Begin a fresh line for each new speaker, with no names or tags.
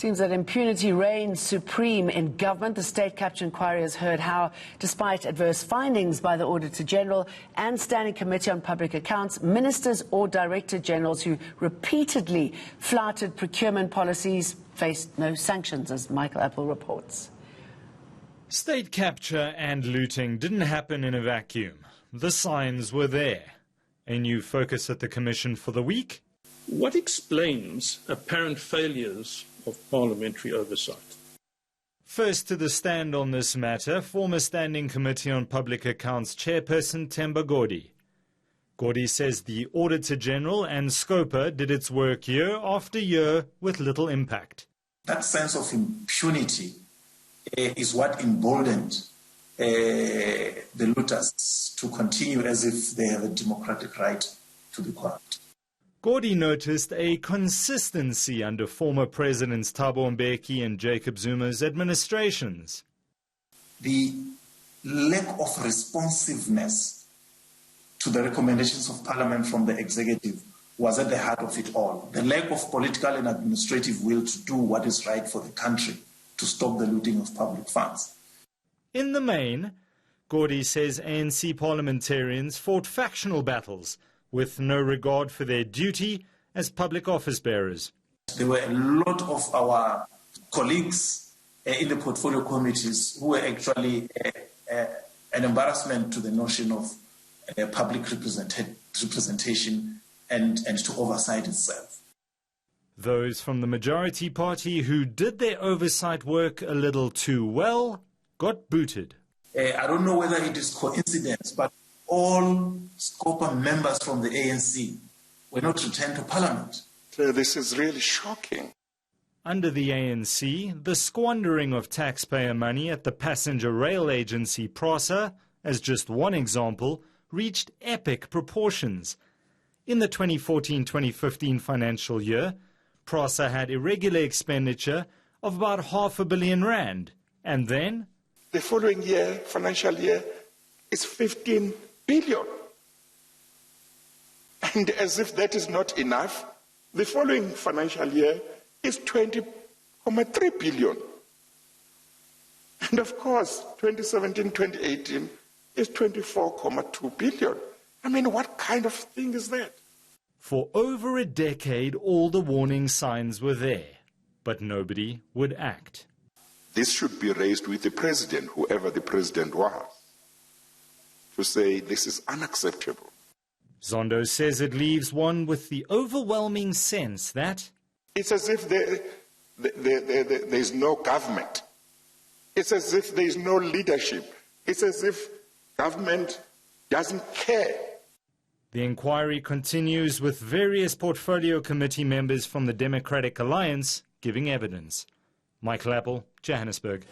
Seems that impunity reigns supreme in government. The state capture inquiry has heard how, despite adverse findings by the Auditor-General and Standing Committee on Public Accounts, ministers or Director-Generals who repeatedly flouted procurement policies faced no sanctions, as Michael Appel reports.
State capture and looting didn't happen in a vacuum. The signs were there. A new focus at the Commission for the week.
What explains apparent failures of parliamentary oversight?
First to the stand on this matter, former Standing Committee on Public Accounts Chairperson Themba Godi. Godi says the Auditor-General and Scopa did its work year after year with little impact.
That sense of impunity is what emboldened the looters to continue as if they have a democratic right to be quiet.
Godi noticed a consistency under former Presidents Thabo Mbeki and Jacob Zuma's administrations.
The lack of responsiveness to the recommendations of Parliament from the executive was at the heart of it all. The lack of political and administrative will to do what is right for the country to stop the looting of public funds.
In the main, Godi says ANC parliamentarians fought factional battles with no regard for their duty as public office bearers.
There were a lot of our colleagues in the portfolio committees who were actually an embarrassment to the notion of public representation and to oversight itself.
Those from the majority party who did their oversight work a little too well got booted.
I don't know whether it is coincidence, but all Scopa members from the ANC were not returned to Parliament.
This is really shocking.
Under the ANC, the squandering of taxpayer money at the passenger rail agency PRASA, as just one example, reached epic proportions. In the 2014-2015 financial year, PRASA had irregular expenditure of about R500 million, and then
the following year, financial year, is 15 billion. And as if that is not enough, the following financial year is 20.3 billion. And of course, 2017-2018 is 24.2 billion. I mean, what kind of thing is that?
For over a decade, all the warning signs were there, but nobody would act.
This should be raised with the president, whoever the president was, to say this is unacceptable.
Zondo says it leaves one with the overwhelming sense that
it's as if there is no government. It's as if there is no leadership. It's as if government doesn't care.
The inquiry continues with various portfolio committee members from the Democratic Alliance giving evidence. Michael Appel, Johannesburg.